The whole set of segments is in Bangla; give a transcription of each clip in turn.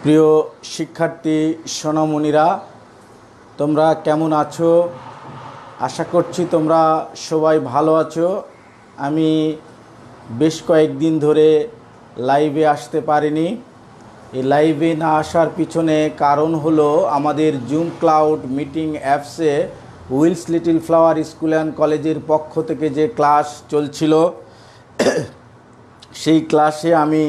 প্রিয় শিক্ষার্থী সোনামণিরা, তোমরা কেমন আছো? আশা করছি তোমরা সবাই ভালো আছো। আমি বেশ কয়েকদিন ধরে লাইভে আসতে পারিনি। এই লাইভে না আসার পিছনে কারণ হলো আমাদের জুম ক্লাউড মিটিং অ্যাপসে Wills Little Flower School and কলেজের পক্ষ থেকে যে ক্লাস চলছিল, সেই ক্লাসে আমি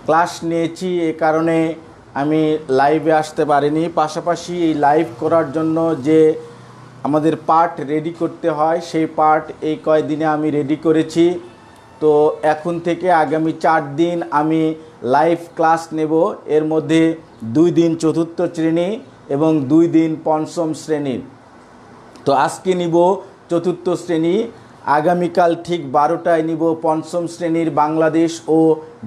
ক্লাস নিয়েছি। এ কারণে আমি লাইভে আসতে পারিনি। পাশাপাশি এই লাইভ করার জন্য যে আমাদের পার্ট রেডি করতে হয়, সেই পার্ট এই কয়দিনে আমি রেডি করেছি। তো এখন থেকে আগামী 4 দিন আমি লাইভ ক্লাস নেব। এর মধ্যে 2 দিন চতুর্থ শ্রেণী এবং 2 দিন পঞ্চম শ্রেণীর। তো আজকে নিব চতুর্থ শ্রেণী, আগামীকাল ঠিক 12টায় নিব পঞ্চম শ্রেণীর বাংলাদেশ ও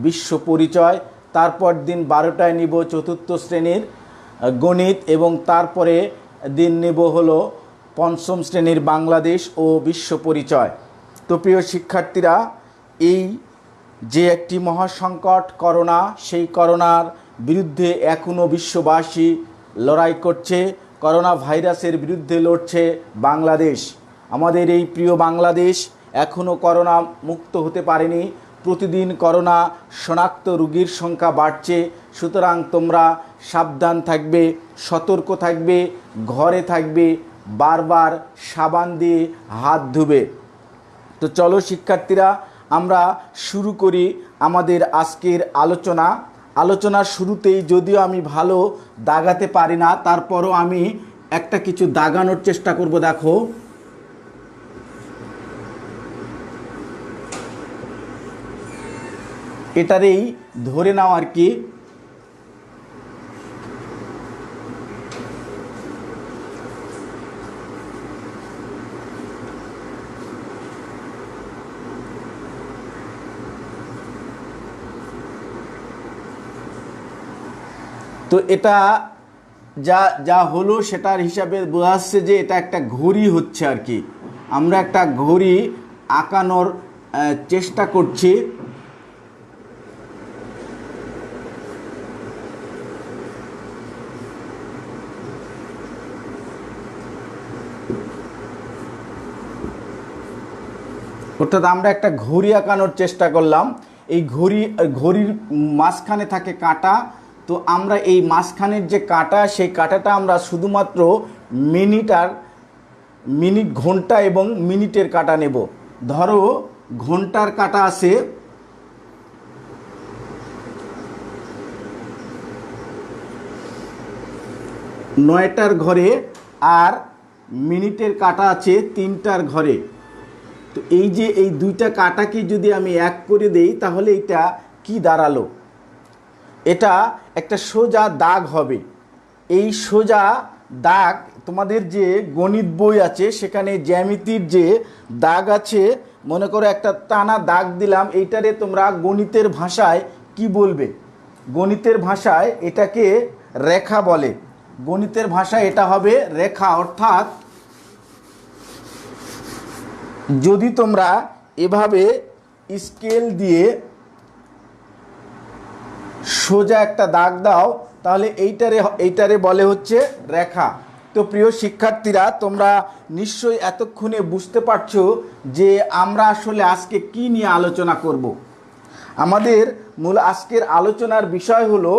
বিশ্ব পরিচয়, তারপর দিন 12টায় নিব চতুর্থ শ্রেণীর গণিত এবং তারপরে দিন নেব হলো পঞ্চম শ্রেণীর বাংলাদেশ ও বিশ্ব পরিচয়। তো প্রিয় শিক্ষার্থীরা, এই যে একটি মহাসংকট করোনা, সেই করোনার বিরুদ্ধে এখনও বিশ্ববাসী লড়াই করছে। করোনা ভাইরাসের বিরুদ্ধে লড়ছে বাংলাদেশ। আমাদের এই প্রিয় বাংলাদেশ এখনও করোনা মুক্ত হতে পারেনি। প্রতিদিন করোনা শনাক্ত রোগীর সংখ্যা বাড়ছে। সুতরাং তোমরা সাবধান থাকবে, সতর্ক থাকবে, ঘরে থাকবে, বারবার সাবান দিয়ে হাত ধুবে। তো চলো শিক্ষার্থীরা, আমরা শুরু করি আমাদের আজকের আলোচনার শুরুতেই যদিও আমি ভালো দাগাতে পারি না, তারপরও আমি একটা কিছু দাগানোর চেষ্টা করব। দেখো, এটারেই ধরে নাও আর কি। তো এটা যা যা হলো সেটার হিসাবে বোঝা যাচ্ছে যে এটা একটা ঘড়ি হচ্ছে আর কি। আমরা একটা ঘড়ি আঁকানোর চেষ্টা করছি। অর্থাৎ আমরা একটা ঘড়ি আঁকানোর চেষ্টা করলাম। এই ঘড়ির মাঝখানে থাকে কাঁটা। তো আমরা এই মাঝখানের যে কাঁটা, সেই কাঁটাটা আমরা শুধুমাত্র মিনিট, ঘন্টা এবং মিনিটের কাঁটা নেব। ধরো ঘন্টার কাঁটা আছে 9টার ঘরে, আর মিনিটের কাঁটা আছে 3টার ঘরে। তো এই যে এই দুইটা কাঁটাকে যদি আমি এক করে দেই, তাহলে এটা কি দাঁড়ালো? এটা একটা সোজা দাগ হবে। এই সোজা দাগ, তোমাদের যে গণিত বই আছে সেখানে জ্যামিতির যে দাগ আছে, মনে করো একটা টানা দাগ দিলাম, এইটারে তোমরা গণিতের ভাষায় কি বলবে? গণিতের ভাষায় এটাকে রেখা বলে। গণিতের ভাষায় এটা হবে রেখা। অর্থাৎ যদি তোমরা এভাবে স্কেল দিয়ে সোজা একটা দাগ দাও, তাহলে এইটারে বলে হচ্ছে রেখা। তো প্রিয় শিক্ষার্থীরা, তোমরা নিশ্চয়ই এতক্ষণে বুঝতে পারছো যে আমরা আসলে আজকে কি নিয়ে আলোচনা করব। আমাদের মূল আজকের আলোচনার বিষয় হলো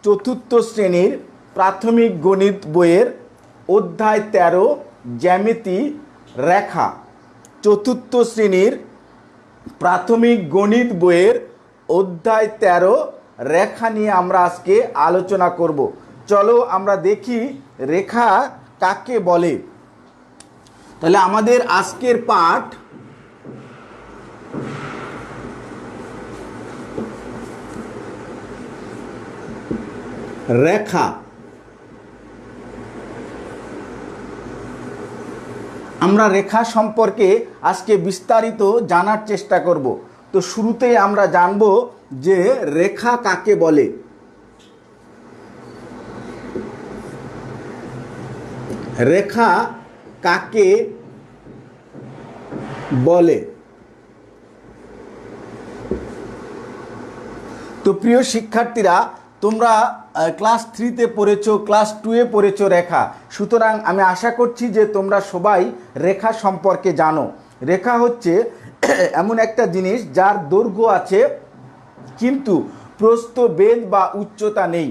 চতুর্থ শ্রেণীর প্রাথমিক গণিত বইয়ের অধ্যায় 13 জ্যামিতি রেখা। চতুর্থ শ্রেণীর প্রাথমিক গণিত বইয়ের অধ্যায় 13 রেখা নিয়ে আমরা আজকে আলোচনা করব। চলো আমরা দেখি রেখা কাকে বলে। তাহলে আমাদের আজকের পাঠ রেখা। আমরা রেখা সম্পর্কে আজকে বিস্তারিত জানার চেষ্টা করব। তো শুরুতেই আমরা জানব যে রেখা কাকে বলে। রেখা কাকে বলে? তো তো প্রিয় শিক্ষার্থীরা, তোমরা ক্লাস 3-তে পড়েছো, ক্লাস 2-এ পড়েছো রেখা। সুতরাং আমি আশা করছি যে তোমরা সবাই রেখা সম্পর্কে জানো। রেখা হচ্ছে এমন একটা জিনিস যার দৈর্ঘ্য আছে কিন্তু প্রস্থ, বেধ বা উচ্চতা নেই,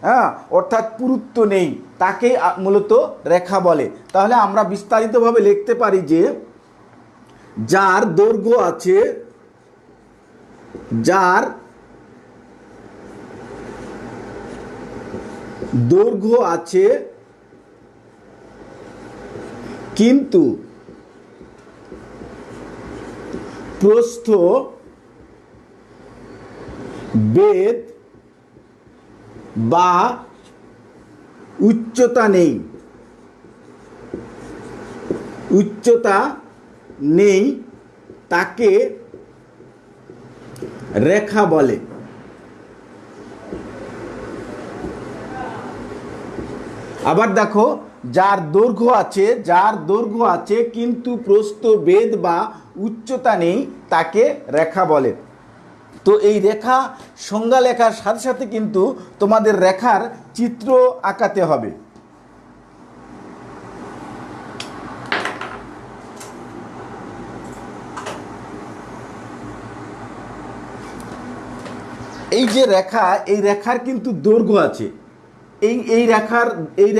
হ্যাঁ, অর্থাৎ পুরুত্ব নেই, তাকে মূলত রেখা বলে। তাহলে আমরা বিস্তারিতভাবে লিখতে পারি যে যার দৈর্ঘ্য আছে, যার দৈর্ঘ্য আছে কিন্তু প্রস্থ, বেধ বা উচ্চতা নেই, তাকে রেখা বলে। আবার দেখো, যার দৈর্ঘ্য আছে কিন্তু প্রস্থ, বেধ বা উচ্চতা নেই, তাকে রেখা বলে। তো এই রেখা সংজ্ঞা লেখার সাথে সাথে কিন্তু তোমাদের রেখার চিত্র আঁকাতে হবে। এই যে রেখা, এই রেখার কিন্তু দৈর্ঘ্য আছে, এই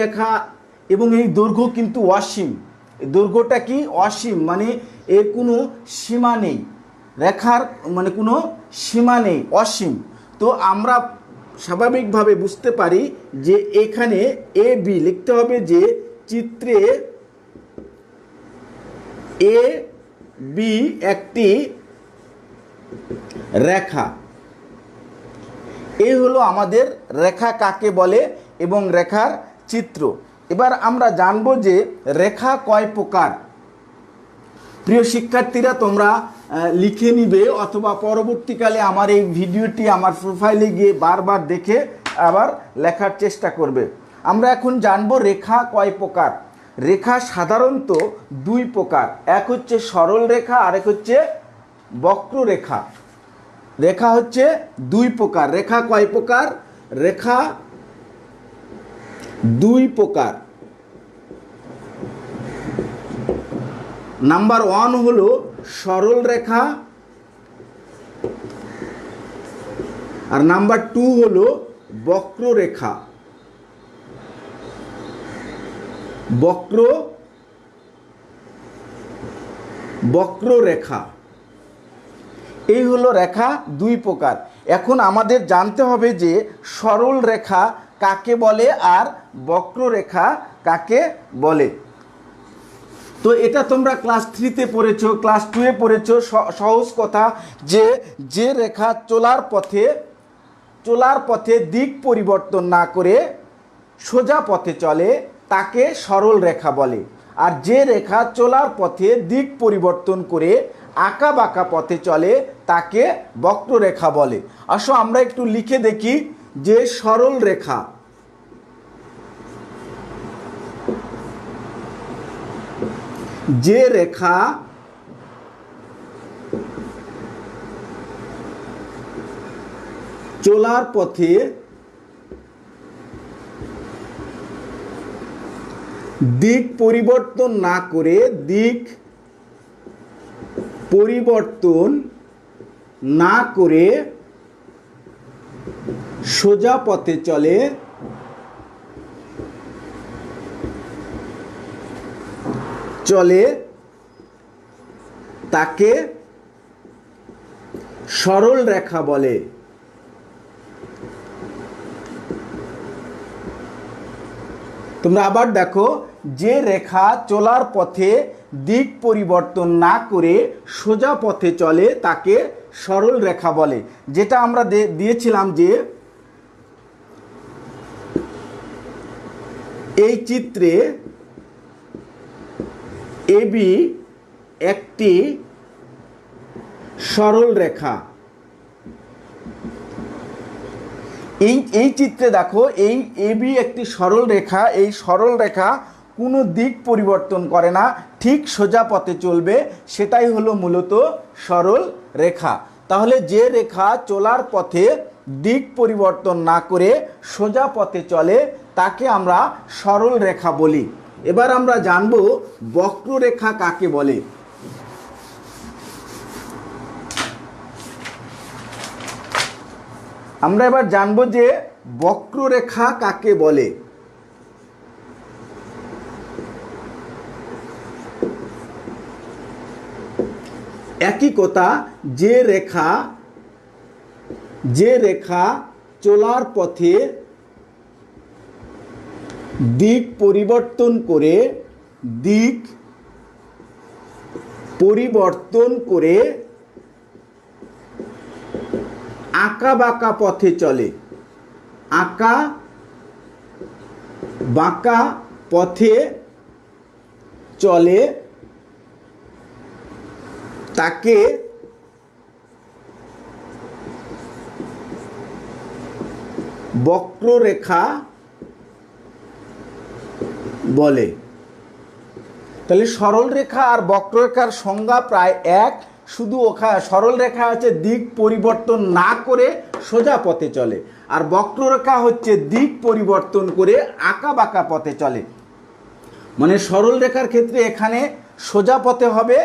রেখা এবং এই দৈর্ঘ্য কিন্তু অসীম। দৈর্ঘ্যটা কি? অসীম, মানে এর কোনো সীমা নেই, রেখার মানে কোনো সীমা নেই, অসীম। তো আমরা স্বাভাবিকভাবে বুঝতে পারি যে এখানে এ বি লিখতে হবে, যে চিত্রে এ বি একটি রেখা। এই হলো আমাদের রেখা কাকে বলে এবং রেখার চিত্র। এবার আমরা জানবো যে রেখা কয় প্রকার। প্রিয় শিক্ষার্থীরা, তোমরা লিখে নিবে অথবা পরবর্তীকালে আমার এই ভিডিওটি আমার প্রোফাইলে গিয়ে বারবার দেখে আবার লেখার চেষ্টা করবে। আমরা এখন জানবো রেখা কয় প্রকার। রেখা সাধারণত দুই প্রকার, এক হচ্ছে সরল রেখা, আর এক হচ্ছে বক্ররেখা। রেখা হচ্ছে দুই প্রকার। রেখা কয় প্রকার? রেখা দুই প্রকার। নাম্বার 1 হলো সরল রেখা, আর নাম্বার 2 হলো বক্ররেখা। বক্ররেখা, এই হলো রেখা দুই প্রকার। এখন আমাদের জানতে হবে যে সরল রেখা কাকে বলে আর বক্ররেখা কাকে বলে। তো এটা তোমরা ক্লাস 3-তে পড়েছো, ক্লাস 2-এ পড়েছো। সহজ কথা, যে রেখা চলার পথে দিক পরিবর্তন না করে সোজা পথে চলে তাকে সরল রেখা বলে। আর যে রেখা চলার পথে দিক পরিবর্তন করে আঁকা বাঁকা পথে চলে তাকে বক্ররেখা বলে। আসো আমরা একটু লিখে দেখি যে সরল রেখা, যে রেখা চলার পথে দিক পরিবর্তন না করে সোজা পথে চলে তাকে সরল রেখা বলে। তোমরা আবার দেখো, যে রেখা চলার পথে দিক পরিবর্তন না করে সোজা পথে চলে তাকে সরল রেখা বলে। যেটা আমরা দিয়েছিলাম যে এই চিত্রে এবি একটি সরল রেখা। এই চিত্রে দেখো, এই এবি একটি সরল রেখা। এই সরল রেখা কোনো দিক পরিবর্তন করে না, ঠিক সোজা পথে চলবে, সেটাই হলো মূলত সরল রেখা। তাহলে যে রেখা চলার পথে দিক পরিবর্তন না করে সোজা পথে চলে তাকে আমরা সরল রেখা বলি। এবার আমরা জানব বক্ররেখা কাকে বলে। আমরা এবার জানব যে বক্ররেখা কাকে বলে। একই কথা, যে রেখা চলার পথে দিক পরিবর্তন করে আঁকা বাঁকা পথে চলে, আঁকা বাঁকা পথে চলে তাকে বক্ররেখা বলে। তাহলে সরল রেখা আর বক্ররেখার সংজ্ঞা প্রায় এক, শুধু সরল রেখা হচ্ছে দিক পরিবর্তন না করে সোজা পথে চলে, আর বক্ররেখা হচ্ছে দিক পরিবর্তন করে আঁকা বাঁকা পথে চলে। মানে সরল রেখার ক্ষেত্রে এখানে সোজা পথে হবে,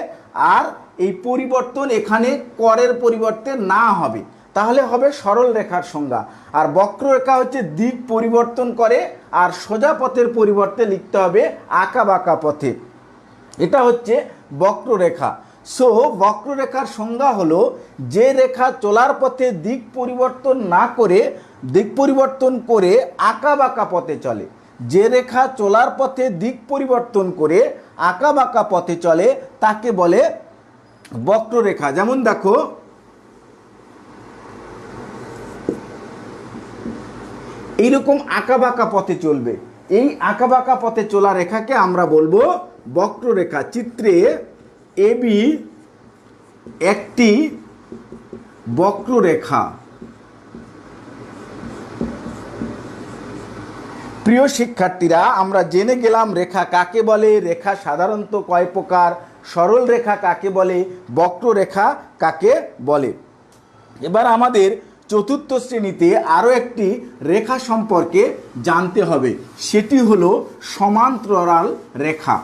আর এই পরিবর্তন এখানে করের পরিবর্তে না হবে, তাহলে হবে সরল রেখার সংজ্ঞা। আর বক্ররেখা হচ্ছে দিক পরিবর্তন করে, আর সোজা পথের পরিবর্তে লিখতে হবে আঁকা বাঁকা পথে, এটা হচ্ছে বক্ররেখা। সো বক্ররেখার সংজ্ঞা হলো যে রেখা চলার পথে দিক পরিবর্তন করে আঁকা বাঁকা পথে চলে। যে রেখা চলার পথে দিক পরিবর্তন করে আঁকা বাঁকা পথে চলে তাকে বলে বক্ররেখা। যেমন দেখো, এইরকম আঁকা বাঁকা পথে চলবে, এই আঁকা বাঁকা পথে চলা রেখাকে আমরা বলবো বক্ররেখা। চিত্রে এবি একটি বক্ররেখা। প্রিয় শিক্ষার্থীরা, আমরা জেনে গেলাম রেখা কাকে বলে, রেখা সাধারণত কয় প্রকার, সরল রেখা কাকে বলে, বক্ররেখা কাকে বলে। এবার আমাদের চতুর্থ শ্রেণীতে আরও একটি রেখা সম্পর্কে জানতে হবে, সেটি হলো সমান্তরাল রেখা।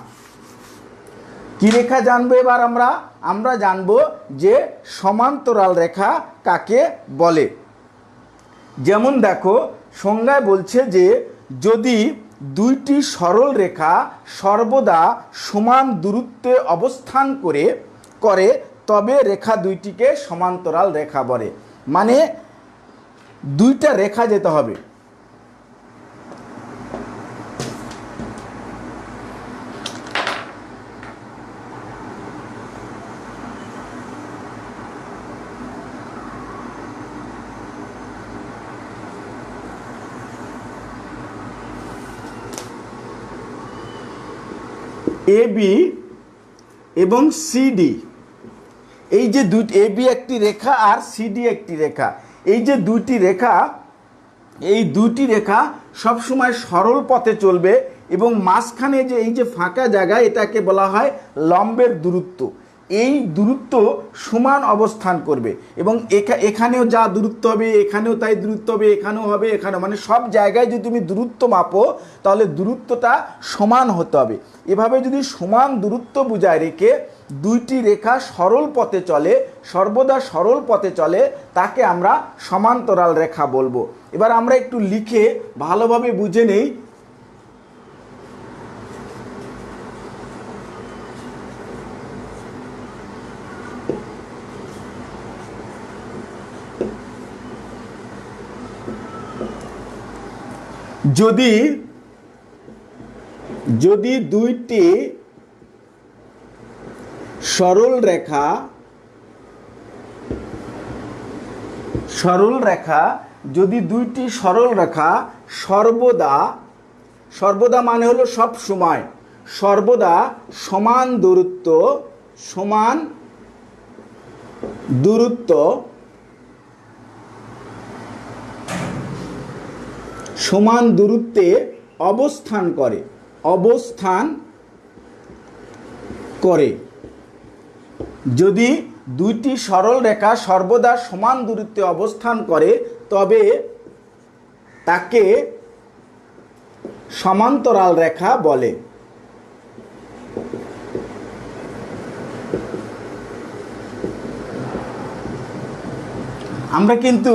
কি রেখা জানবো এবার আমরা জানবো যে সমান্তরাল রেখা কাকে বলে। যেমন দেখো, সংজ্ঞায় বলছে যে যদি দুইটি সরল রেখা সর্বদা সমান দূরত্বে অবস্থান করে তবে রেখা দুইটিকে সমান্তরাল রেখা বলে। মানে দুইটা রেখা যেতে হবে, এবি এবং সিডি। এই যে দুটি, এবি একটি রেখা আর সিডি একটি রেখা, এই যে দুটি রেখা সবসময় সরল পথে চলবে এবং মাঝখানে যে এই যে ফাঁকা জায়গা, এটাকে বলা হয় লম্বের দূরত্ব। এই দূরত্ব সমান অবস্থান করবে এবং এখানেও যা দূরত্ব হবে এখানেও তাই দূরত্ব হবে, এখানেও হবে, এখানেও, মানে সব জায়গায় যদি তুমি দূরত্ব মাপো তাহলে দূরত্বটা সমান হতে হবে। এভাবে যদি সমান দূরত্ব বুঝায় রেখে দুইটি রেখা সরল পথে চলে, সর্বদা সরল পথে চলে, তাকে আমরা সমান্তরাল রেখা বলবো। এবার আমরা একটু লিখে ভালোভাবে বুঝে নেই। যদি দুইটি সরল রেখা যদি দুইটি সরল রেখা সর্বদা মানে হলো সব সময়, সর্বদা সমান দূরত্বে অবস্থান করে। যদি দুইটি সরল রেখা সর্বদা সমান দূরত্বে অবস্থান করে তবে তাকে সমান্তরাল রেখা বলে। আমরা কিন্তু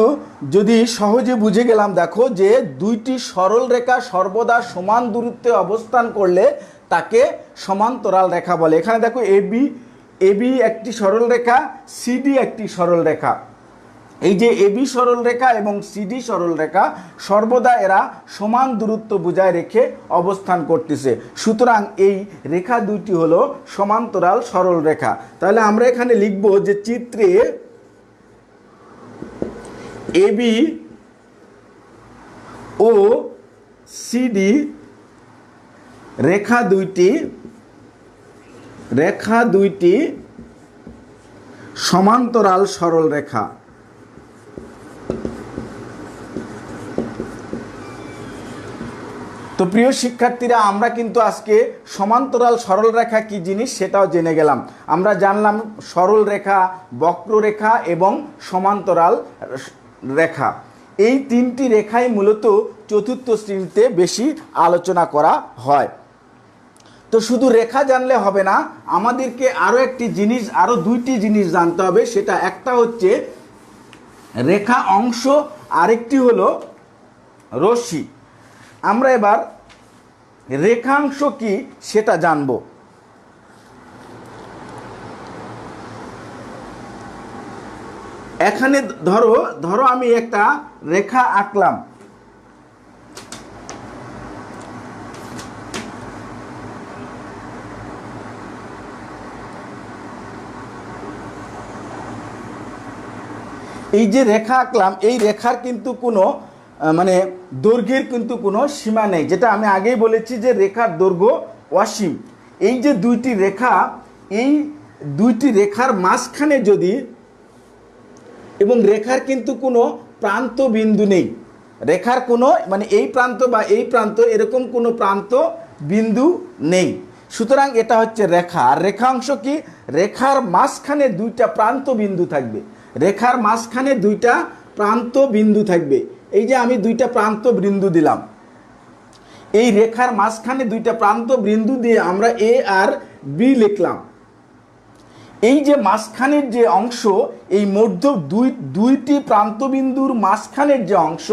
যদি সহজে বুঝে গেলাম, দেখো যে দুইটি সরল রেখা সর্বদা সমান দূরত্বে অবস্থান করলে তাকে সমান্তরাল রেখা বলে। এখানে দেখো এবি একটি সরল রেখা, সিডি একটি সরল রেখা। এই যে এবি সরল রেখা এবং সিডি সরল রেখা সর্বদা এরা সমান দূরত্ব বজায় রেখে অবস্থান করতেছে, সুতরাং এই রেখা দুইটি হলো সমান্তরাল সরল রেখা। তাহলে আমরা এখানে লিখব যে চিত্রে এবি ও সিডি রেখা দুইটি সমান্তরাল সরল রেখা। তো প্রিয় শিক্ষার্থীরা, আমরা কিন্তু আজকে সমান্তরাল সরল রেখা কি জিনিস সেটাও জেনে গেলাম। আমরা জানলাম সরল রেখা, বক্ররেখা এবং সমান্তরাল রেখা। এই তিনটি রেখাই মূলত চতুর্থ শ্রেণীতে বেশি আলোচনা করা হয়। তো শুধু রেখা জানলে হবে না, আমাদেরকে আরও দুইটি জিনিস জানতে হবে। সেটা একটা হচ্ছে রেখা অংশ, আরেকটি হলো রশ্মি। আমরা এবার রেখাংশ কি সেটা জানব। এখানে ধরো আমি একটা রেখা আঁকলাম। এই যে রেখা আঁকলাম, এই রেখার কিন্তু কোনো দৈর্ঘ্যের কিন্তু কোনো সীমা নেই, যেটা আমি আগেই বলেছি যে রেখার দৈর্ঘ্য অসীম। এই যে দুইটি রেখা, এই দুইটি রেখার মাঝখানে যদি, এবং রেখার কিন্তু কোনো প্রান্ত বিন্দু নেই, রেখার কোনো এই প্রান্ত বা এই প্রান্ত এরকম কোনো প্রান্ত বিন্দু নেই, সুতরাং এটা হচ্ছে রেখা। আর রেখাংশ কি? রেখার মাঝখানে দুইটা প্রান্ত বিন্দু থাকবে, রেখার মাঝখানে দুইটা প্রান্ত বিন্দু থাকবে। এই যে আমি দুইটা প্রান্ত বিন্দু দিলাম, এই রেখার মাঝখানে দুইটা প্রান্ত বিন্দু দিয়ে আমরা এ আর বি লিখলাম। এই যে মাঝখানের যে অংশ, এই মধ্য দুইটি প্রান্তবিন্দুর মাঝখানের যে অংশ,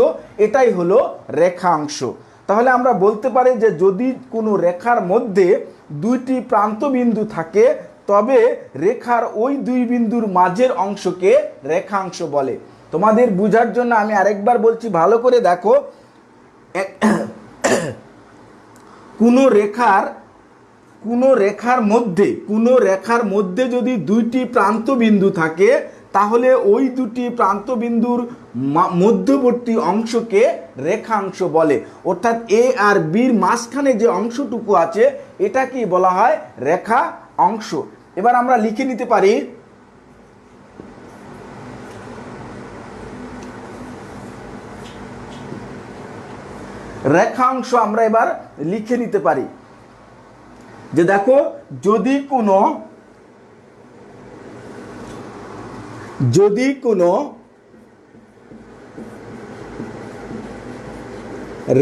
এটাই হলো রেখাংশ। তাহলে আমরা বলতে পারি যে যদি কোনো রেখার মধ্যে দুইটি প্রান্তবিন্দু থাকে, তবে রেখার ওই দুই বিন্দুর মাঝের অংশকে রেখাংশ বলে। তোমাদের বোঝার জন্য আমি আরেকবার বলছি, ভালো করে দেখো। কোনো রেখার মধ্যে যদি দুইটি প্রান্ত বিন্দু থাকে, তাহলে ওই দুটি প্রান্ত বিন্দুর মধ্যবর্তী অংশকে রেখাংশ বলে। অর্থাৎ এ আর বির মাঝখানে যে অংশটুকু আছে, এটাকেই বলা হয় রেখা অংশ। এবার আমরা লিখে নিতে পারি রেখাংশ। আমরা এবার লিখে নিতে পারি যে দেখো, যদি কোনো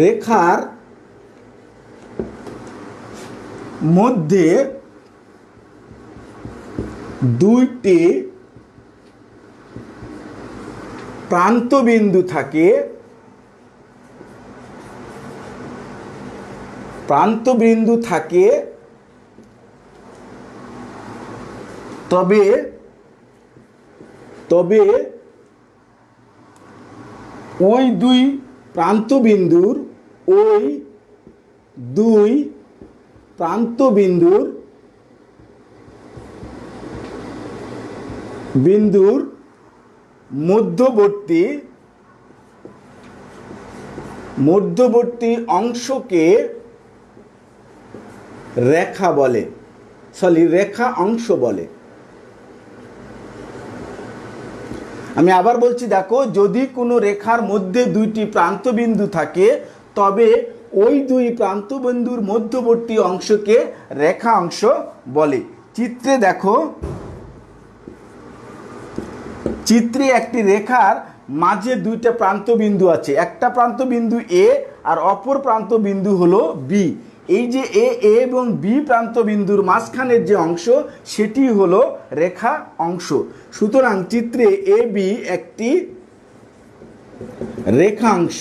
রেখার মধ্যে দুইটি প্রান্তবিন্দু থাকে, তবে ওই দুই প্রান্তবিন্দুর মধ্যবর্তী অংশকে রেখা অংশ বলে। আমি আবার বলছি, দেখো, যদি কোনো রেখার মধ্যে দুইটি প্রান্তবিন্দু থাকে, তবে ওই দুই প্রান্তবিন্দুর মধ্যবর্তী অংশকে রেখা অংশ বলে। চিত্রে দেখো, চিত্রে একটি রেখার মাঝে দুইটা প্রান্ত বিন্দু আছে, একটা প্রান্ত বিন্দু এ আর অপর প্রান্ত বিন্দু হলো বি। এই যে এ এবং বি প্রান্ত বিন্দুর মাঝখানের যে অংশ সেটি হলো রেখা অংশ। সুতরাং চিত্রে এ বি একটি রেখাংশ।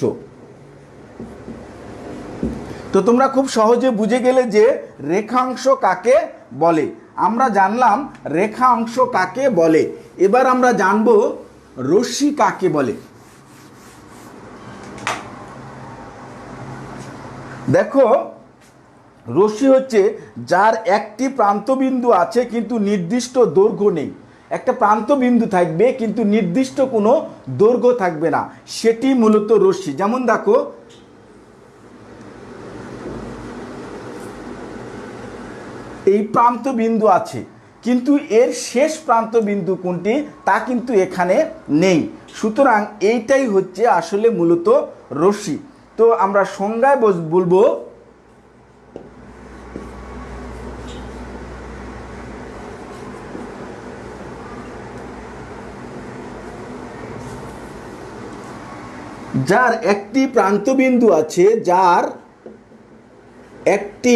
তো তোমরা খুব সহজে বুঝে গেলে যে রেখাংশ কাকে বলে। আমরা জানলাম রেখাংশ কাকে বলে। এবার আমরা জানবো রশ্মি কাকে বলে। দেখো, রশ্মি হচ্ছে যার একটি প্রান্তবিন্দু আছে কিন্তু নির্দিষ্ট দৈর্ঘ্য নেই। একটা প্রান্তবিন্দু থাকবে কিন্তু নির্দিষ্ট কোনো দৈর্ঘ্য থাকবে না, সেটি মূলত রশ্মি। যেমন দেখো, এই প্রান্তবিন্দু আছে কিন্তু এর শেষ প্রান্তবিন্দু কোনটি তা কিন্তু এখানে নেই। সুতরাং এইটাই হচ্ছে আসলে মূলত রশ্মি। তো আমরা সংজ্ঞায় বলবো যার একটি প্রান্তবিন্দু আছে, যার একটি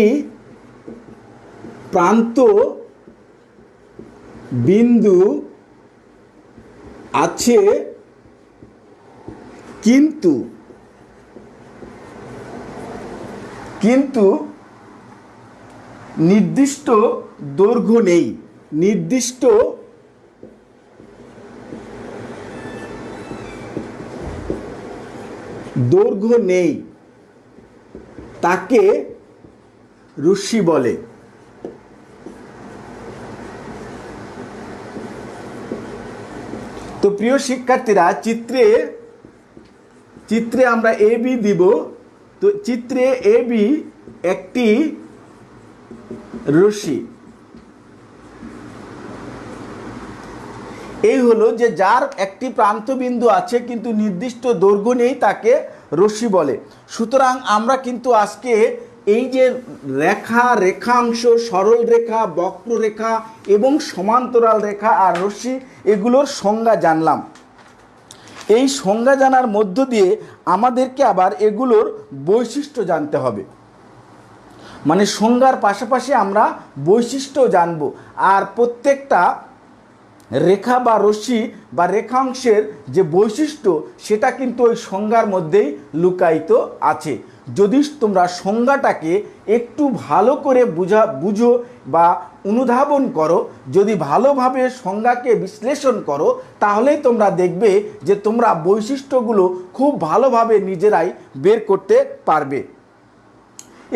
প্রান্ত বিন্দু আছে কিন্তু নির্দিষ্ট দৈর্ঘ্য নেই, নির্দিষ্ট দৈর্ঘ্য নেই, তাকে রশ্মি বলে। তো প্রিয় শিক্ষার্থীরা, চিত্রে আমরা এ বি দিব। তো চিত্রে এ বি একটি রশ্মি। এই হলো যে যার একটি প্রান্তবিন্দু আছে কিন্তু নির্দিষ্ট দৈর্ঘ্য নেই, তাকে রশ্মি বলে। সুতরাং আমরা কিন্তু আজকে এই যে রেখা, রেখাংশ, সরল রেখা, বক্ররেখা এবং সমান্তরাল রেখা আর রশ্মি এগুলোর সংজ্ঞা জানলাম। এই সংজ্ঞা জানার মধ্য দিয়ে আমাদেরকে আবার এগুলোর বৈশিষ্ট্য জানতে হবে। মানে সংজ্ঞার পাশাপাশি আমরা বৈশিষ্ট্য জানব। আর প্রত্যেকটা রেখা বা রশ্মি বা রেখাংশের যে বৈশিষ্ট্য সেটা কিন্তু ওই সংজ্ঞার মধ্যেই লুকায়িত আছে। যদি তোমরা সংজ্ঞাটাকে একটু ভালো করে বুঝো বা অনুধাবন করো, যদি ভালোভাবে সংজ্ঞাকে বিশ্লেষণ করো, তাহলেই তোমরা দেখবে যে তোমরা বৈশিষ্ট্যগুলো খুব ভালোভাবে নিজেরাই বের করতে পারবে।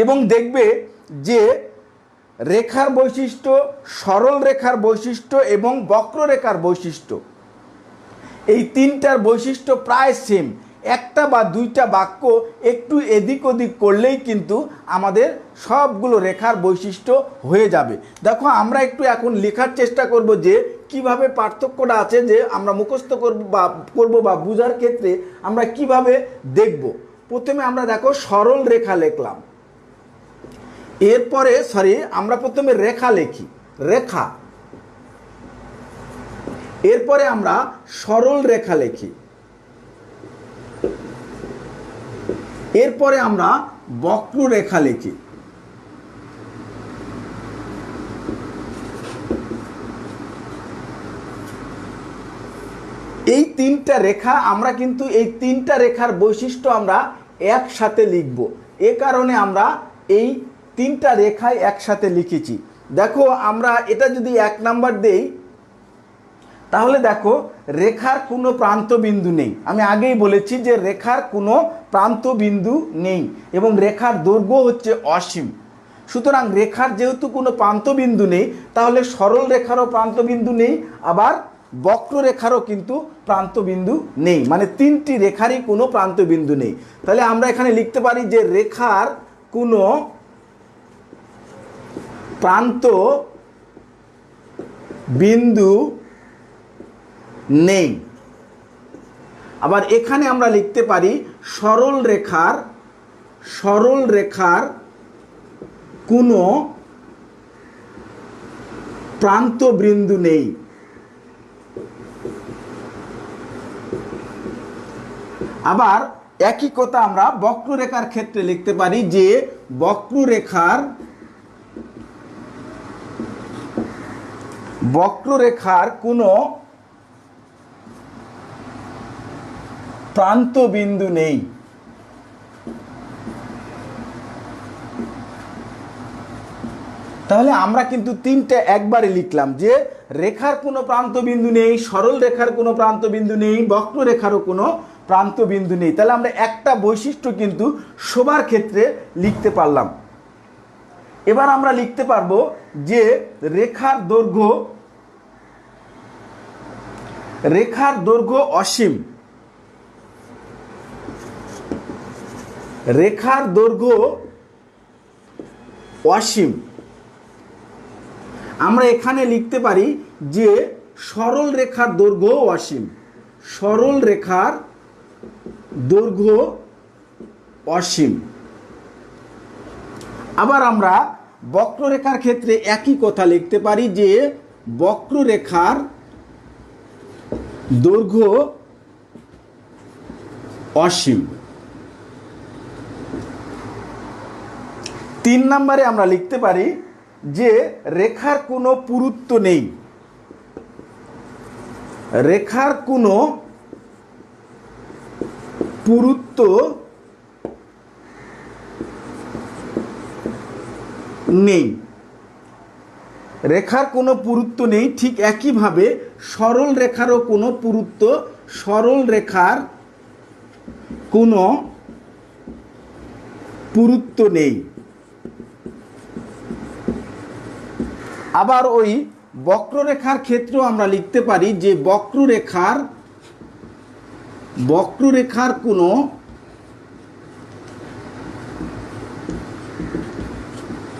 এবং দেখবে যে রেখার বৈশিষ্ট্য, সরল রেখার বৈশিষ্ট্য এবং বক্ররেখার বৈশিষ্ট্য, এই তিনটার বৈশিষ্ট্য প্রায় সেম। একটা বা দুইটা বাক্য একটু এদিক ওদিক করলেই কিন্তু আমাদের সবগুলো রেখার বৈশিষ্ট্য হয়ে যাবে। দেখো, আমরা একটু এখন লেখার চেষ্টা করব যে কিভাবে পার্থক্যটা আছে, যে আমরা মুখস্থ করব বা বোঝার ক্ষেত্রে আমরা কিভাবে দেখব। প্রথমে আমরা দেখো সরল রেখা লিখলাম, এরপরে আমরা প্রথমে রেখা লিখি, রেখা, এরপরে আমরা সরল রেখা লিখি, এরপরে আমরা বক্ররেখা লিখি। এই তিনটা রেখা আমরা কিন্তু এই তিনটা রেখার বৈশিষ্ট্য আমরা একসাথে লিখব। এ কারণে আমরা এই তিনটা রেখায় একসাথে লিখেছি। দেখো, আমরা এটা যদি 1 নাম্বার দেই, তাহলে দেখো রেখার কোনো প্রান্তবিন্দু নেই। আমি আগেই বলেছি যে রেখার কোনো প্রান্তবিন্দু নেই এবং রেখার দৈর্ঘ্য হচ্ছে অসীম। সুতরাং রেখার যেহেতু কোনো প্রান্তবিন্দু নেই, তাহলে সরল রেখারও প্রান্তবিন্দু নেই, আবার বক্ররেখারও কিন্তু প্রান্তবিন্দু নেই। মানে তিনটি রেখারই কোনো প্রান্তবিন্দু নেই। তাহলে আমরা এখানে লিখতে পারি যে রেখার কোনো প্রান্ত বিন্দু নেই। আবার এখানে আমরা লিখতে পারি সরল রেখার কোনো প্রান্তবিন্দু নেই। আবার একই কথা আমরা বক্ররেখার ক্ষেত্রে লিখতে পারি যে বক্ররেখার কোনো প্রান্ত বিন্দু নেই। তাহলে আমরা কিন্তু তিনটে একবারে লিখলাম যে রেখার কোনো প্রান্ত বিন্দু নেই, সরল রেখার কোনো প্রান্ত বিন্দু নেই, বক্ররেখারও কোনো প্রান্ত বিন্দু নেই। তাহলে আমরা একটা বৈশিষ্ট্য কিন্তু সবার ক্ষেত্রে লিখতে পারলাম। এবার আমরা লিখতে পারবো যে রেখার দৈর্ঘ্য অসীম। রেখার দৈর্ঘ্য অসীম। আমরা এখানে লিখতে পারি যে সরল রেখার দৈর্ঘ্য অসীম। সরল রেখার দৈর্ঘ্য অসীম। আবার আমরা বক্ররেখার ক্ষেত্রে একই কথা লিখতে পারি যে বক্ররেখার দৈর্ঘ্য অসীম। 3 নম্বরে আমরা লিখতে পারি যে রেখার কোনো পুরুত্ব নেই। রেখার কোনো পুরুত্ব নেই। রেখার কোনো পুরুত্ব নেই। ঠিক একইভাবে সরল রেখারও কোনো সরল রেখার কোনো পুরুত্ব নেই। আবার ওই বক্ররেখার ক্ষেত্রেও আমরা লিখতে পারি যে বক্ররেখার কোনো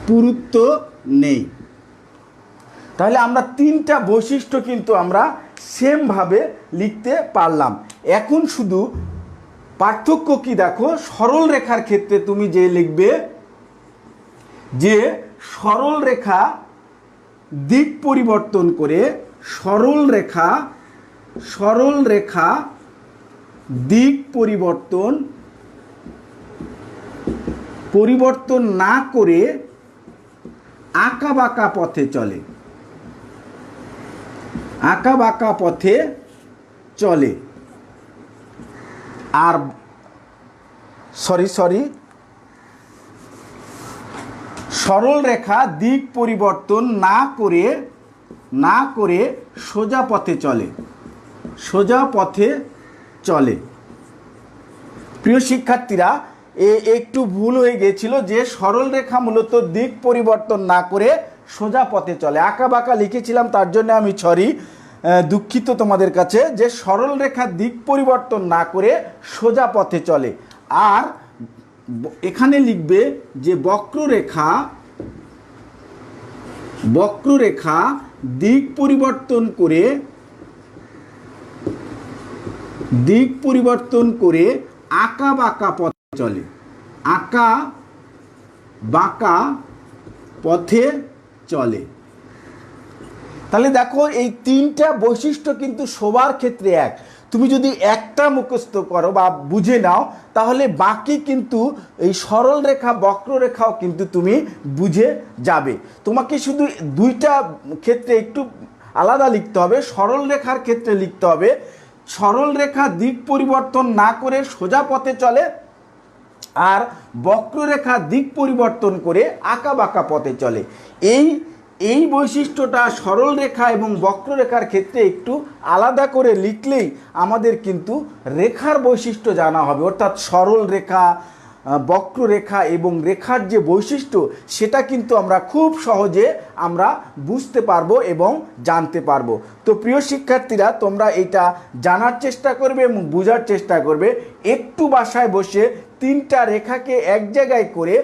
পুরুত্ব নেই। তাহলে আমরা তিনটা বৈশিষ্ট্য কিন্তু আমরা সেম ভাবে লিখতে পারলাম। এখন শুধু পার্থক্য কি দেখো, সরল রেখার ক্ষেত্রে তুমি যে লিখবে যে সরল রেখা দিক পরিবর্তন করে, সরল রেখা দিক পরিবর্তন না করে আঁকা বাঁকা পথে চলে। আঁকা বাঁকা পথে চলে। আর সরল রেখা দিক পরিবর্তন না করে সোজা পথে চলে। সোজা পথে চলে। প্রিয় শিক্ষার্থীরা, একটু ভুল হয়ে গিয়েছিল যে সরল রেখা মূলত দিক পরিবর্তন না করে সোজা পথে চলে। আঁকা বাঁকা লিখেছিলাম, তার জন্য আমি দুঃখিত তোমাদের কাছে। যে সরল রেখা দিক পরিবর্তন না করে সোজা পথে চলে। আর এখানে লিখবে যে বক্ররেখা দিক পরিবর্তন করে আঁকা বাঁকা পথে চলে। আঁকা বাঁকা পথে চলে। তাহলে দেখো এই তিনটা বৈশিষ্ট্য কিন্তু সবার ক্ষেত্রে এক। তুমি যদি একটা মুখস্থ করো বা বুঝে নাও তাহলে বাকি কিন্তু এই সরল রেখা বক্ররেখাও কিন্তু তুমি বুঝে যাবে। তোমাকে শুধু দুইটা ক্ষেত্রে একটু আলাদা লিখতে হবে। সরল রেখার ক্ষেত্রে লিখতে হবে সরল রেখা দিক পরিবর্তন না করে সোজা পথে চলে, আর বক্ররেখা দিক পরিবর্তন করে আঁকা বাঁকা পথে চলে। এই বৈশিষ্ট্যটা সরল রেখা এবং বক্ররেখার ক্ষেত্রে একটু আলাদা করে লিখলেই আমাদের কিন্তু রেখার বৈশিষ্ট্য জানা হবে। অর্থাৎ সরল রেখা, বক্ররেখা এবং রেখার যে বৈশিষ্ট্য সেটা কিন্তু আমরা খুব সহজে আমরা বুঝতে পারবো এবং জানতে পারবো। তো প্রিয় শিক্ষার্থীরা, তোমরা এটা জানার চেষ্টা করবে এবং বোঝার চেষ্টা করবে। একটু বাসায় বসে তিনটা রেখাকে এক জায়গায় করে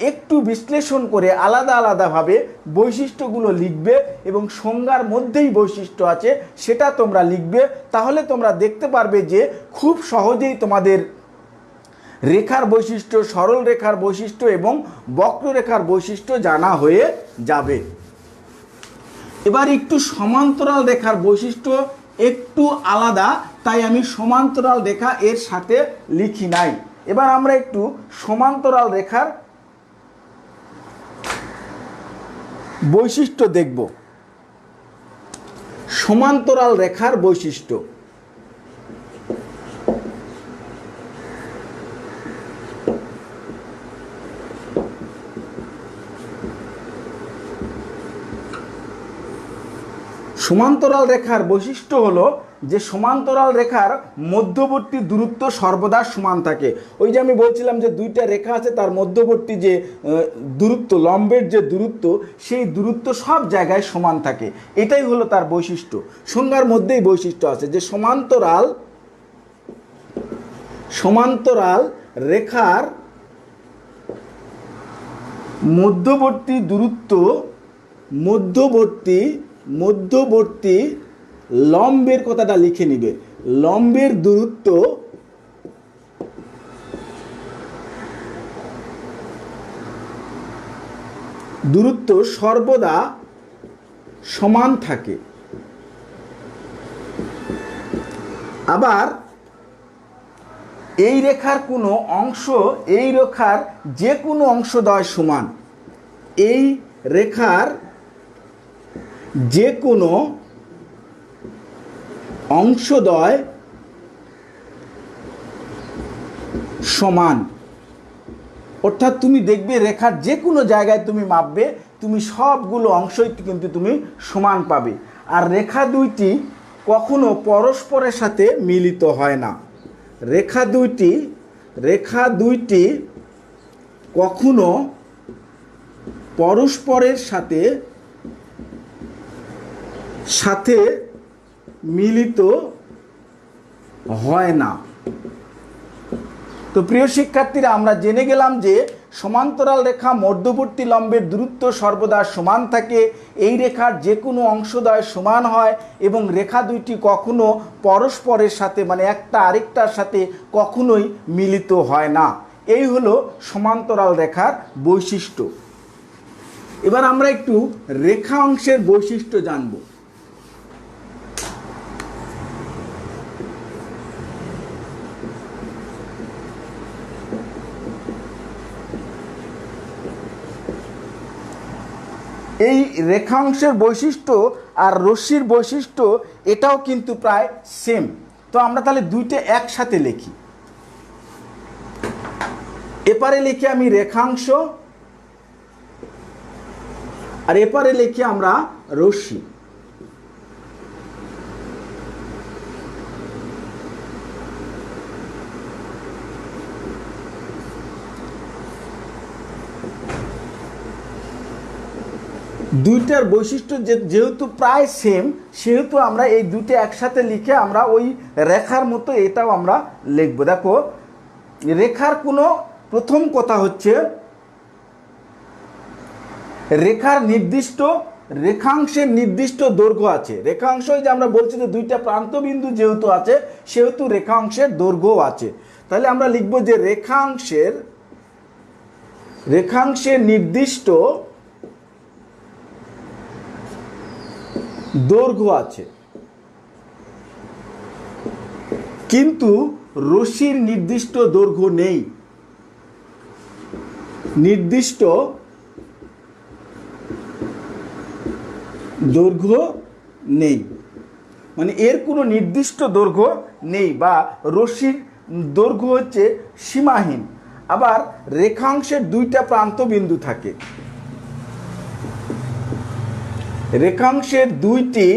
একটু বিশ্লেষণ করে আলাদা আলাদাভাবে বৈশিষ্ট্যগুলো লিখবে এবং সংজ্ঞার মধ্যেই বৈশিষ্ট্য আছে সেটা তোমরা লিখবে। তাহলে তোমরা দেখতে পারবে যে খুব সহজেই তোমাদের রেখার বৈশিষ্ট্য, সরল রেখার বৈশিষ্ট্য এবং বক্ররেখার বৈশিষ্ট্য জানা হয়ে যাবে। এবার একটু সমান্তরাল রেখার বৈশিষ্ট্য একটু আলাদা, তাই আমি সমান্তরাল রেখা এর সাথে লিখি নাই। এবার আমরা একটু সমান্তরাল রেখার বৈশিষ্ট্য দেখব। সমান্তরাল রেখার বৈশিষ্ট্য। সমান্তরাল রেখার বৈশিষ্ট্য হলো যে সমান্তরাল রেখার মধ্যবর্তী দূরত্ব সর্বদা সমান থাকে। ওই যে আমি বলছিলাম যে দুইটা রেখা আছে, তার মধ্যবর্তী যে দূরত্ব, লম্বের যে দূরত্ব, সেই দূরত্ব সব জায়গায় সমান থাকে। এটাই হলো তার বৈশিষ্ট্য। সংজ্ঞার মধ্যেই বৈশিষ্ট্য আছে যে সমান্তরাল রেখার মধ্যবর্তী দূরত্ব মধ্যবর্তী লম্বের কথাটা লিখে নিবে। লম্বের দূরত্ব সর্বদা সমান থাকে। আবার এই রেখার কোনো অংশ এই রেখার যে কোনো অংশদ্বয় সমান। এই রেখার যে কোনো অংশদ্বয় সমান। অর্থাৎ তুমি দেখবে রেখার যে কোনো জায়গায় তুমি মাপবে, তুমি সবগুলো অংশই কিন্তু তুমি সমান পাবে। আর রেখা দুইটি কখনো পরস্পরের সাথে মিলিত হয় না। রেখা দুইটি কখনো পরস্পরের সাথে মিলিত হয় না। তো প্রিয় শিক্ষার্থীরা, আমরা জেনে গেলাম যে সমান্তরাল রেখা মধ্যবর্তী লম্বের দূরত্ব সর্বদা সমান থাকে, এই রেখার যে কোনো অংশদ্বয় সমান হয় এবং রেখা দুইটি কখনো পরস্পরের সাথে মানে একটা আরেকটার সাথে কখনোই মিলিত হয় না। এই হলো সমান্তরাল রেখার বৈশিষ্ট্য। এবার আমরা একটু রেখা অংশের বৈশিষ্ট্য জানব। এই রেখাংশের বৈশিষ্ট্য আর রশ্মির বৈশিষ্ট্য এটাও কিন্তু প্রায় সেম। তো আমরা তাহলে দুইটা একসাথে লিখি। এপারে লিখি আমি রেখাংশ আর এপারে লিখি আমরা রশ্মি। দুইটার বৈশিষ্ট্য যেহেতু প্রায় সেম, সেহেতু আমরা এই দুটো একসাথে লিখে আমরা ওই রেখার মতো এটাও আমরা লিখব। দেখো, রেখার কোনো প্রথম কথা হচ্ছে রেখাংশের নির্দিষ্ট দৈর্ঘ্য আছে। রেখাংশ যে আমরা বলছি যে দুইটা প্রান্তবিন্দু যেহেতু আছে, সেহেতু রেখাংশের দৈর্ঘ্য আছে। তাহলে আমরা লিখব যে রেখাংশের নির্দিষ্ট দৈর্ঘ্য আছে, কিন্তু রশ্মির নির্দিষ্ট দৈর্ঘ্য নেই। নির্দিষ্ট দৈর্ঘ্য নেই মানে এর কোনো নির্দিষ্ট দৈর্ঘ্য নেই, বা রশ্মির দৈর্ঘ্য হচ্ছে সীমাহীন। আবার রেখাংশের দুইটা প্রান্তবিন্দু থাকে। রেখাংশের দুইটি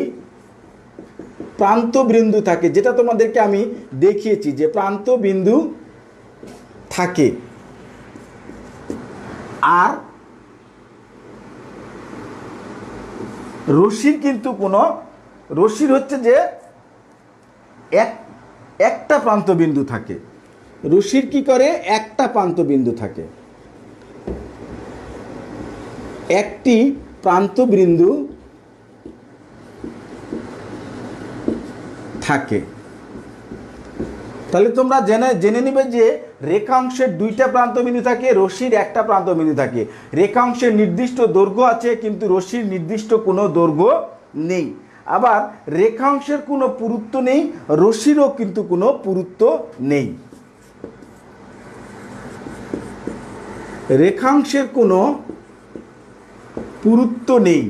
প্রান্তবিন্দু থাকে, যেটা তোমাদেরকে আমি দেখিয়েছি যে প্রান্তবিন্দু থাকে। আর রশ্মির কিন্তু রশ্মির হচ্ছে যে একটা প্রান্তবিন্দু থাকে। রশ্মির কি করে? একটা প্রান্তবিন্দু থাকে, একটি প্রান্তবিন্দু থাকে। তাহলে তোমরা জেনে নিবে যে রেখাংশের দুইটা প্রান্তবিন্দু থাকে, রশ্মির একটা প্রান্তবিন্দু থাকে। রেখাংশের নির্দিষ্ট দৈর্ঘ্য আছে, কিন্তু রশ্মির নির্দিষ্ট কোনো দৈর্ঘ্য নেই। আবার রেখাংশের কোনো পুরুত্ব নেই, রশ্মিরও কিন্তু কোনো পুরুত্ব নেই। রেখাংশের কোনো পুরুত্ব নেই।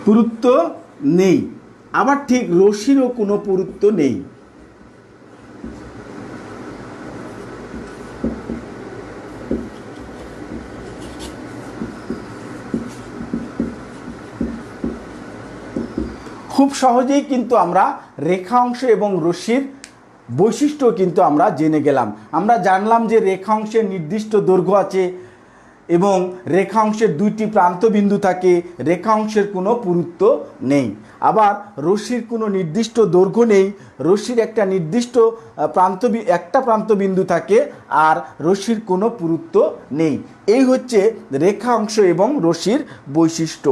পুরুত্ব নেই, আবার ঠিক রশ্মিরও কোনো পুরুত্ব নেই। খুব সহজেই কিন্তু আমরা রেখা অংশ এবং রশ্মির বৈশিষ্ট্য কিন্তু আমরা জেনে গেলাম। আমরা জানলাম যে রেখা অংশের নির্দিষ্ট দৈর্ঘ্য আছে এবং রেখা অংশের দুইটি প্রান্তবিন্দু থাকে, রেখা অংশের কোনো পুরুত্ব নেই। আবার রশ্মির কোনো নির্দিষ্ট দৈর্ঘ্য নেই, রশ্মির একটা নির্দিষ্ট প্রান্তবিন্দু থাকে, আর রশ্মির কোনো পুরুত্ব নেই। এই হচ্ছে রেখা অংশ এবং রশ্মির বৈশিষ্ট্য।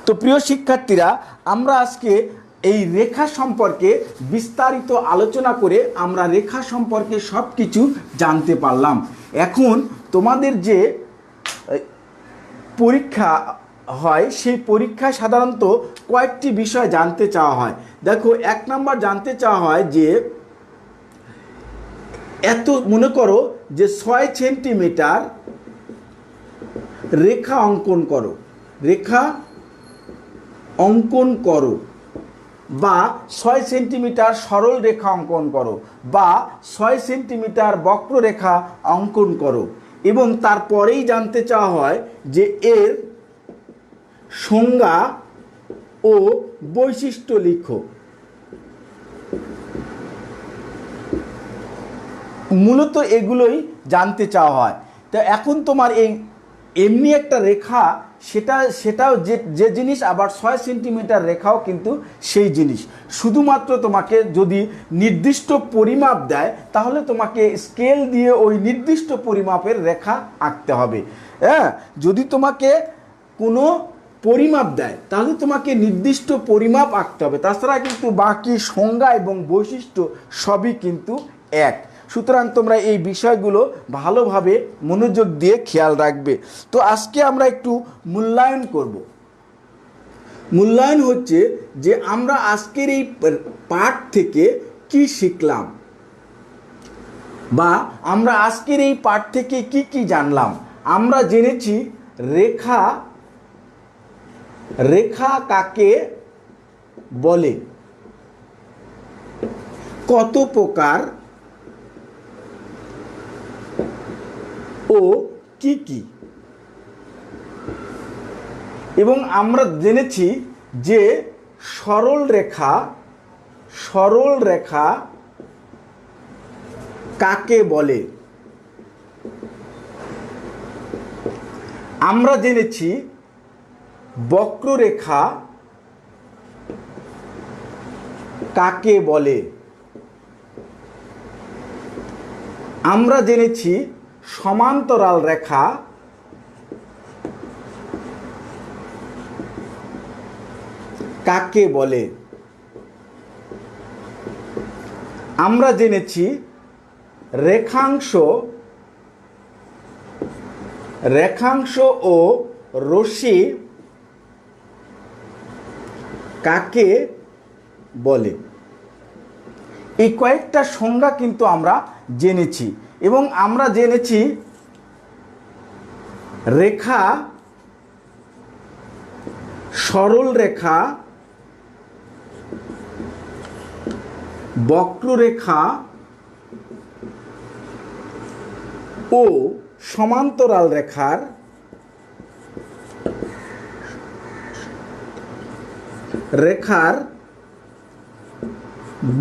তো প্রিয় শিক্ষার্থীরা, আমরা আজকে এই রেখা সম্পর্কে বিস্তারিত আলোচনা করে আমরা রেখা সম্পর্কে সব কিছু জানতে পারলাম। এখন তোমাদের যে পরীক্ষা হয় সেই পরীক্ষায় সাধারণত কয়েকটি বিষয় জানতে চাওয়া হয়। দেখো, 1 নম্বর জানতে চাওয়া হয় যে মনে করো যে 6 সেন্টিমিটার রেখা অঙ্কন করো, রেখা অঙ্কন করো, বা 6 সেন্টিমিটার সরল রেখা অঙ্কন করো, বা 6 সেন্টিমিটার বক্ররেখা অঙ্কন করো। এবং তারপরেই জানতে চাওয়া হয় যে এর সংজ্ঞা ও বৈশিষ্ট্য লিখো। মূলত এগুলোই জানতে চাওয়া হয়। তো এখন তোমার এই এমনি একটা রেখা, সেটাও যে জিনিস, আবার 6 সেন্টিমিটার রেখাও কিন্তু সেই জিনিস। শুধুমাত্র তোমাকে যদি নির্দিষ্ট পরিমাপ দেয় তাহলে তোমাকে স্কেল দিয়ে ওই নির্দিষ্ট পরিমাপের রেখা আঁকতে হবে। হ্যাঁ, যদি তোমাকে কোনো পরিমাপ দেয় তাহলে তোমাকে নির্দিষ্ট পরিমাপ আঁকতে হবে, তাছাড়া কিন্তু বাকি সংজ্ঞা এবং বৈশিষ্ট্য সবই কিন্তু এক। সুতরাং তোমরা এই বিষয়গুলো ভালোভাবে মনোযোগ দিয়ে খেয়াল রাখবে। তো আজকে আমরা একটু মূল্যায়ন করব। মূল্যায়ন হচ্ছে যে আমরা আজকের এই পাঠ থেকে কি শিখলাম, বা আমরা আজকের এই পাঠ থেকে কি কি জানলাম। আমরা জেনেছি রেখা কাকে বলে, কত প্রকার ও কি কি, এবং আমরা জেনেছি যে সরল রেখা কাকে বলে। আমরা জেনেছি বক্ররেখা কাকে বলে। আমরা জেনেছি সমান্তরাল রেখা কাকে বলে। আমরা জেনেছি রেখাংশ ও রশ্মি কাকে বলে। এই কয়েকটা সংজ্ঞা কিন্তু আমরা জেনেছি, এবং আমরা জেনেছি রেখা, সরল রেখা, বক্ররেখা ও সমান্তরাল রেখার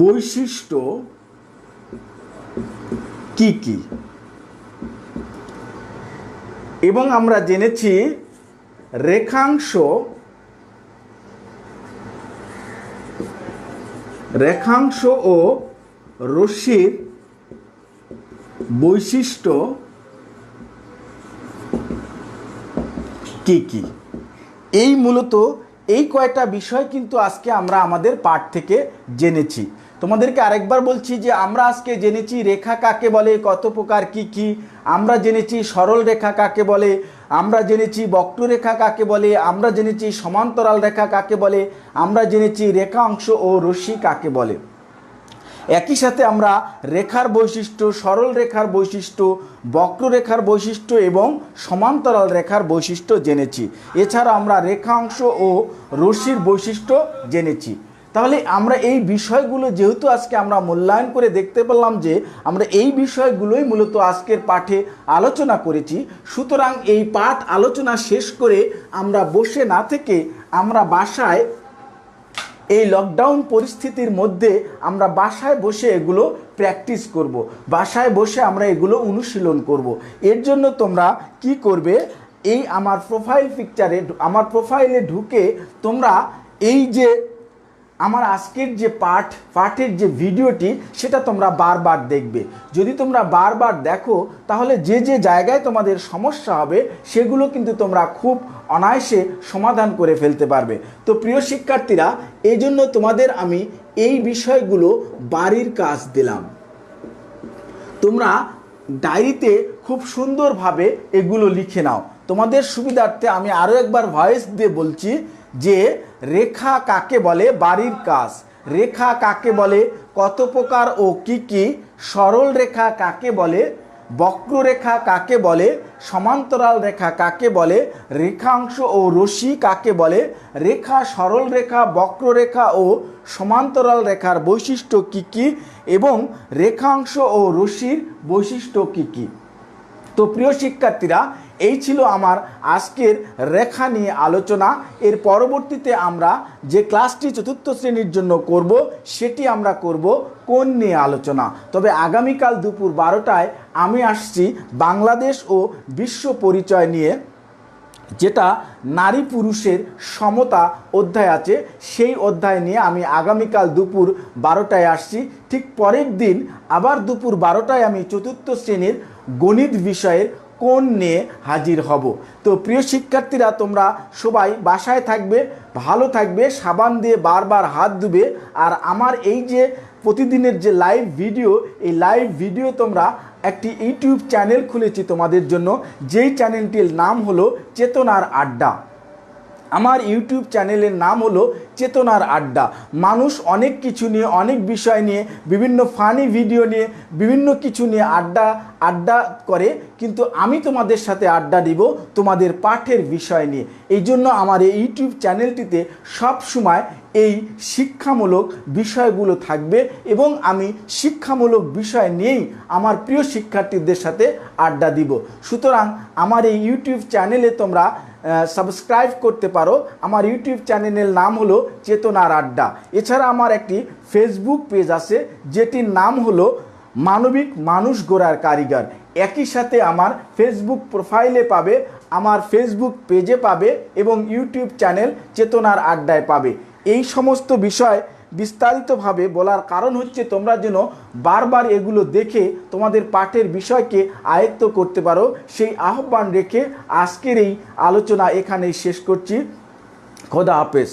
বৈশিষ্ট্য কি কি, এবং আমরা জেনেছি রেখাংশ ও রশ্মির বৈশিষ্ট্য কি কি। এই মূলত এই কয়টা বিষয় কিন্তু আজকে আমরা আমাদের পাঠ থেকে জেনেছি। তোমাদেরকে আরেকবার বলছি যে আমরা আজকে জেনেছি রেখা কাকে বলে, কত প্রকার কি কি, আমরা জেনেছি সরল রেখা কাকে বলে, আমরা জেনেছি বক্ররেখা কাকে বলে, আমরা জেনেছি সমান্তরাল রেখা কাকে বলে, আমরা জেনেছি রেখা অংশ ও রশ্মি কাকে বলে। একই সাথে আমরা রেখার বৈশিষ্ট্য, সরল রেখার বৈশিষ্ট্য, বক্ররেখার বৈশিষ্ট্য এবং সমান্তরাল রেখার বৈশিষ্ট্য জেনেছি। এছাড়া আমরা রেখা অংশ ও রশ্মির বৈশিষ্ট্য জেনেছি। তাহলে আমরা এই বিষয়গুলো যেহেতু আজকে আমরা মূল্যায়ন করে দেখতে পেলাম যে আমরা এই বিষয়গুলোই মূলত আজকের পাঠে আলোচনা করেছি, সুতরাং এই পাঠ আলোচনা শেষ করে আমরা বসে না থেকে আমরা বাসায় এই লকডাউন পরিস্থিতির মধ্যে আমরা বাসায় বসে এগুলো প্র্যাকটিস করব, বাসায় বসে আমরা এগুলো অনুশীলন করব। এর জন্য তোমরা কি করবে, এই আমার প্রোফাইল পিকচারে, আমার প্রোফাইলে ঢুকে তোমরা এই যে আমার আজকের যে পাঠের যে ভিডিওটি সেটা তোমরা বারবার দেখবে। যদি তোমরা বারবার দেখো তাহলে যে যে জায়গায় তোমাদের সমস্যা হবে সেগুলো কিন্তু তোমরা খুব অনায়াসে সমাধান করে ফেলতে পারবে। তো প্রিয় শিক্ষার্থীরা, এই জন্য তোমাদের আমি এই বিষয়গুলো বাড়ির কাজ দিলাম। তোমরা ডায়েরিতে খুব সুন্দরভাবে এগুলো লিখে নাও। তোমাদের সুবিধার্থে আমি আরও একবার ভয়েস দিয়ে বলছি যে রেখা কাকে বলে, বাড়ির কাজ। রেখা কাকে বলে, কত প্রকার ও কি কি, সরল রেখা কাকে বলে, বক্ররেখা কাকে বলে, সমান্তরাল রেখা কাকে বলে, রেখাংশ ও রশ্মি কাকে বলে, রেখা, সরল রেখা, বক্ররেখা ও সমান্তরাল রেখার বৈশিষ্ট্য কি কি এবং রেখাংশ ও রশ্মির বৈশিষ্ট্য কি কি। তো প্রিয় শিক্ষার্থীরা, এই ছিল আমার আজকের রেখা নিয়ে আলোচনা। এর পরবর্তীতে আমরা যে ক্লাসটি চতুর্থ শ্রেণীর জন্য করব সেটি আমরা করব কোণ নিয়ে আলোচনা। তবে আগামীকাল দুপুর 12টায় আমি আসছি বাংলাদেশ ও বিশ্ব পরিচয় নিয়ে, যেটা নারী পুরুষের সমতা অধ্যায় আছে, সেই অধ্যায় নিয়ে আমি আগামীকাল দুপুর 12টায় আসছি। ঠিক পরের দিন আবার দুপুর 12টায় আমি চতুর্থ শ্রেণীর গণিত বিষয়ের কোণ নিয়ে হাজির হব। তো প্রিয় শিক্ষার্থীরা, তোমরা সবাই বাসায় থাকবে, ভালো থাকবে, সাবান দিয়ে বারবার হাত ধুবে। আর আমার এই যে প্রতিদিনের যে লাইভ ভিডিও, এই লাইভ ভিডিও তোমরা একটি ইউটিউব চ্যানেল খুলেছি তোমাদের জন্য, যেই চ্যানেলটির নাম হলো চেতনার আড্ডা। আমার ইউটিউব চ্যানেলের নাম হলো চেতনার আড্ডা। মানুষ অনেক কিছু নিয়ে, অনেক বিষয় নিয়ে, বিভিন্ন ফানি ভিডিও নিয়ে, বিভিন্ন কিছু নিয়ে আড্ডা করে, কিন্তু আমি তোমাদের সাথে আড্ডা দিব তোমাদের পাঠের বিষয় নিয়ে। এই জন্য আমার এই ইউটিউব চ্যানেলটিতে সব সময় এই শিক্ষামূলক বিষয়গুলো থাকবে এবং আমি শিক্ষামূলক বিষয় নিয়েই আমার প্রিয় শিক্ষার্থীদের সাথে আড্ডা দিব। সুতরাং আমার এই ইউটিউব চ্যানেলে তোমরা সাবস্ক্রাইব করতে পারো। আমার ইউটিউব চ্যানেলের নাম হলো চেতনার আড্ডা। এছাড়া আমার একটি ফেসবুক পেজ আছে যেটির নাম হলো মানবিক মানুষ গড়ার কারিগর। একই সাথে আমার ফেসবুক প্রোফাইলে পাবে, আমার ফেসবুক পেজে পাবে এবং ইউটিউব চ্যানেল চেতনার আড্ডায় পাবে। এই সমস্ত বিষয় বিস্তারিতভাবে বলার কারণ হচ্ছে তোমরা যেন বারবার এগুলো দেখে তোমাদের পাঠের বিষয়কে আয়ত্ত করতে পারো, সেই আহ্বান রেখে আজকের এই আলোচনা এখানেই শেষ করছি। খোদা হাফেজ।